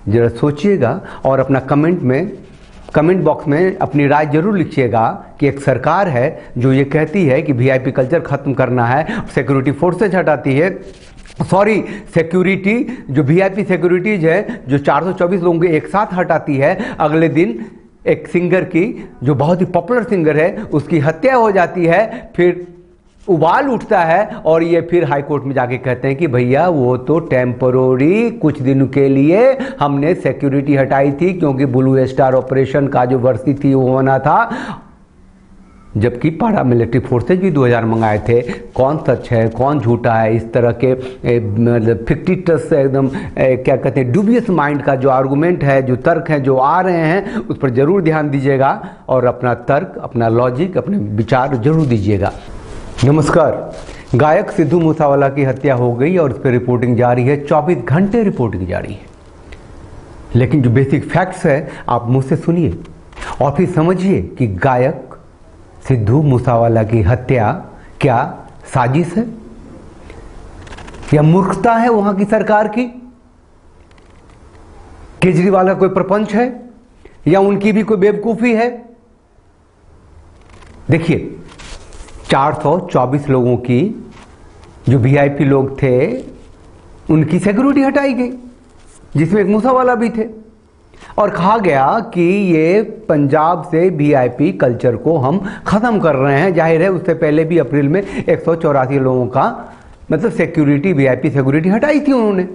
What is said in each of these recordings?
जरा सोचिएगा और अपना कमेंट बॉक्स में अपनी राय जरूर लिखिएगा कि एक सरकार है जो ये कहती है कि वीआईपी कल्चर खत्म करना है, सिक्योरिटी फोर्सेज हटाती है, सॉरी सिक्योरिटी जो वीआईपी सिक्योरिटीज है जो 424 लोगों के एक साथ हटाती है, अगले दिन एक सिंगर की जो बहुत ही पॉपुलर सिंगर है उसकी हत्या हो जाती है, फिर उबाल उठता है और ये फिर हाई कोर्ट में जाके कहते हैं कि भैया वो तो टेम्परोरी कुछ दिनों के लिए हमने सिक्योरिटी हटाई थी क्योंकि ब्लू स्टार ऑपरेशन का जो वर्षी थी वो होना था, जबकि पारा मिलिट्री फोर्सेज भी 2000 मंगाए थे। कौन सच है कौन झूठा है, इस तरह के मतलब फिक्टिटस एकदम क्या कहते हैं डूबियस माइंड का जो आर्गूमेंट है, जो तर्क हैं जो आ रहे हैं, उस पर जरूर ध्यान दीजिएगा और अपना तर्क, अपना लॉजिक, अपने विचार जरूर दीजिएगा। नमस्कार। गायक सिद्धू मूसावाला की हत्या हो गई और उस पर रिपोर्टिंग जारी है, 24 घंटे रिपोर्टिंग जारी है, लेकिन जो बेसिक फैक्ट्स है आप मुझसे सुनिए और फिर समझिए कि गायक सिद्धू मूसावाला की हत्या क्या साजिश है या मूर्खता है वहां की सरकार की, केजरीवाल का कोई प्रपंच है या उनकी भी कोई बेवकूफी है। देखिए 424 लोगों की जो वीआईपी लोग थे उनकी सिक्योरिटी हटाई गई, जिसमें एक मूसावाला भी थे, और कहा गया कि ये पंजाब से वीआईपी कल्चर को हम खत्म कर रहे हैं। जाहिर है उससे पहले भी अप्रैल में 184 लोगों का मतलब सिक्योरिटी वीआईपी सिक्योरिटी हटाई थी उन्होंने।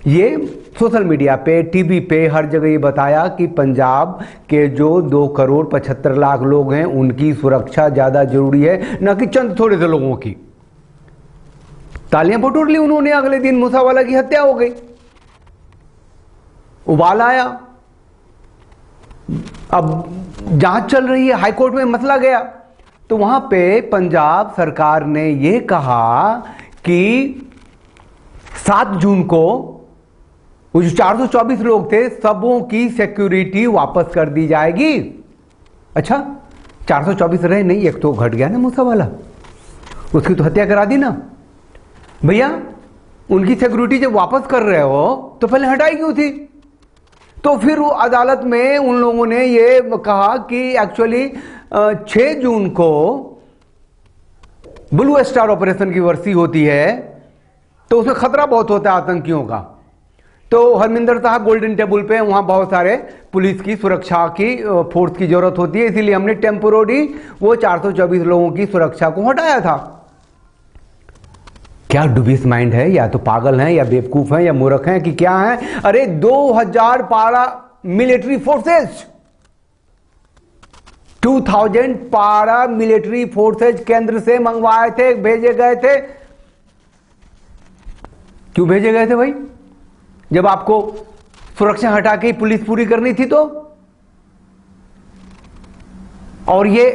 ये सोशल मीडिया पे, टीवी पे, हर जगह ये बताया कि पंजाब के जो 2,75,00,000 लोग हैं उनकी सुरक्षा ज्यादा जरूरी है, न कि चंद थोड़े से लोगों की। तालियां बटोर ली उन्होंने, अगले दिन मूसावाला की हत्या हो गई, उबाल आया, अब जांच चल रही है, हाईकोर्ट में मसला गया, तो वहां पे पंजाब सरकार ने यह कहा कि 7 जून को वो जो 424 लोग थे सबों की सिक्योरिटी वापस कर दी जाएगी। अच्छा 424 रहे नहीं, एक तो घट गया ना मूसावाला, उसकी तो हत्या करा दी ना भैया। उनकी सिक्योरिटी जब वापस कर रहे हो तो पहले हटाई क्यों थी? तो फिर वो अदालत में उन लोगों ने ये कहा कि एक्चुअली 6 जून को ब्लू स्टार ऑपरेशन की वर्षी होती है, तो उसमें खतरा बहुत होता है आतंकियों का। तो हरमिंदर साहब गोल्डन टेबल पे, वहां बहुत सारे पुलिस की सुरक्षा की फोर्स की जरूरत होती है, इसीलिए हमने टेम्पोररी वो 424 लोगों की सुरक्षा को हटाया था। क्या डुबियस माइंड है, या तो पागल हैं या बेवकूफ हैं या मूर्ख हैं कि क्या हैं? अरे 2000 पारा मिलिट्री फोर्सेज, 2000 पारा मिलिट्री फोर्सेज केंद्र से मंगवाए थे, भेजे गए थे। क्यों भेजे गए थे भाई? जब आपको सुरक्षा हटा के पुलिस पूरी करनी थी तो। और ये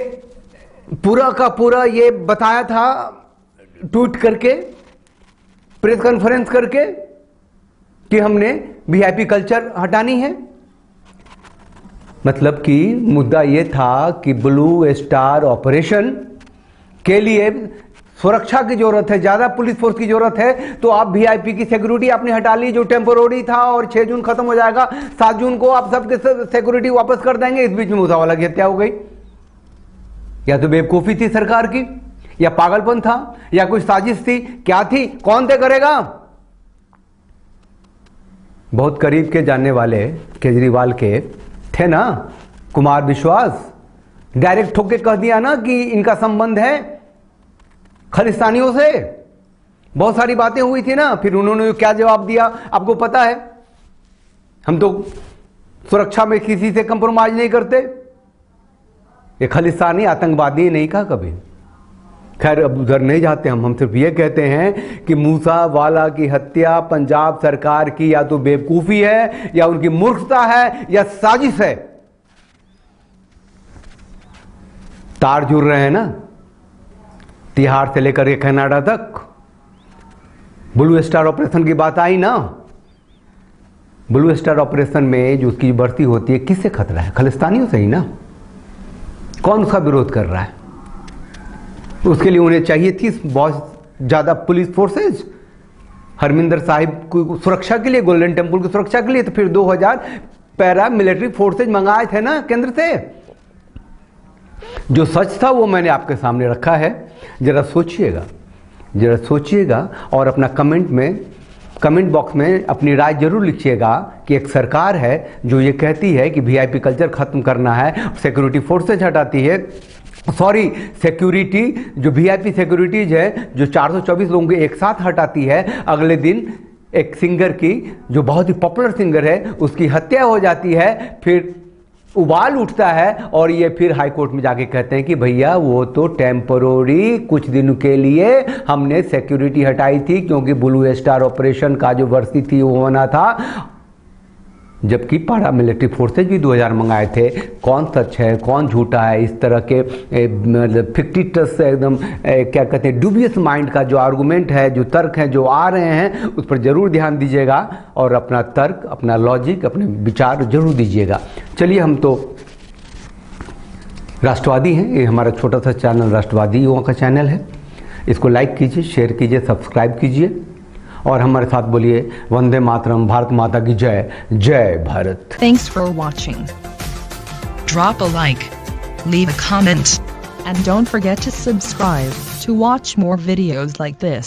पूरा का पूरा ये बताया था ट्वीट करके, प्रेस कॉन्फ्रेंस करके कि हमने वीआईपी कल्चर हटानी है। मतलब कि मुद्दा यह था कि ब्लू स्टार ऑपरेशन के लिए सुरक्षा की जरूरत है, ज्यादा पुलिस फोर्स की जरूरत है, तो आप वीआईपी की सिक्योरिटी आपने हटा ली जो टेम्पोररी था, और 6 जून खत्म हो जाएगा, 7 जून को आप सबके सिक्योरिटी वापस कर देंगे। इस बीच में मूसावाला की हत्या हो गई। या तो बेवकूफी थी सरकार की, या पागलपन था, या कोई साजिश थी, क्या थी, कौन तय करेगा? बहुत करीब के जानने वाले केजरीवाल के थे ना, कुमार विश्वास, डायरेक्ट ठोक के कह दिया ना कि इनका संबंध है खालिस्तानियों से। बहुत सारी बातें हुई थी ना, फिर उन्होंने क्या जवाब दिया आपको पता है। हम तो सुरक्षा में किसी से कंप्रोमाइज नहीं करते, ये खालिस्तानी आतंकवादी नहीं कहा कभी। खैर अब उधर नहीं जाते हम सिर्फ ये कहते हैं कि मूसावाला की हत्या पंजाब सरकार की या तो बेवकूफी है, या उनकी मूर्खता है, या साजिश है। तार जुड़ रहे हैं ना, तिहाड़ से लेकर के कनाडा तक। ब्लू स्टार ऑपरेशन की बात आई ना, ब्लू स्टार ऑपरेशन में जो उसकी भर्ती होती है किससे खतरा है? खालिस्तानियों से ही ना। कौन उसका विरोध कर रहा है? उसके लिए उन्हें चाहिए थी बहुत ज्यादा पुलिस फोर्सेज, हरमिंदर साहिब की सुरक्षा के लिए, गोल्डन टेम्पल की सुरक्षा के लिए तो फिर 2000 पैरा मिलिट्री फोर्सेज मंगाए थे ना केंद्र से। जो सच था वो मैंने आपके सामने रखा है। जरा सोचिएगा और अपना कमेंट बॉक्स में अपनी राय जरूर लिखिएगा कि एक सरकार है जो ये कहती है कि वीआईपी कल्चर खत्म करना है, सिक्योरिटी फोर्सेज हटाती है, सिक्योरिटी जो वीआईपी सिक्योरिटीज है जो 424 लोगों को एक साथ हटाती है, अगले दिन एक सिंगर की जो बहुत ही पॉपुलर सिंगर है उसकी हत्या हो जाती है, फिर उबाल उठता है और ये फिर हाई कोर्ट में जाके कहते हैं कि भैया वो तो टेम्पररी कुछ दिनों के लिए हमने सिक्योरिटी हटाई थी क्योंकि ब्लू स्टार ऑपरेशन का जो वर्षी थी वो होना था, जबकि पारा मिलिट्री फोर्सेज भी 2000 मंगाए थे। कौन सच है कौन झूठा है, इस तरह के मतलब फिक्टिटस एकदम क्या कहते हैं डूबियस माइंड का जो आर्गूमेंट है, जो तर्क हैं जो आ रहे हैं, उस पर जरूर ध्यान दीजिएगा और अपना तर्क, अपना लॉजिक, अपने विचार जरूर दीजिएगा। चलिए, हम तो राष्ट्रवादी हैं, ये हमारा छोटा सा चैनल राष्ट्रवादी युवाओं का चैनल है। इसको लाइक कीजिए, शेयर कीजिए, सब्सक्राइब कीजिए और हमारे साथ बोलिए वंदे मातरम, भारत माता की जय, जय Bharat. Thanks for watching. Drop a like, leave a comment, and don't forget to subscribe to watch more videos like this.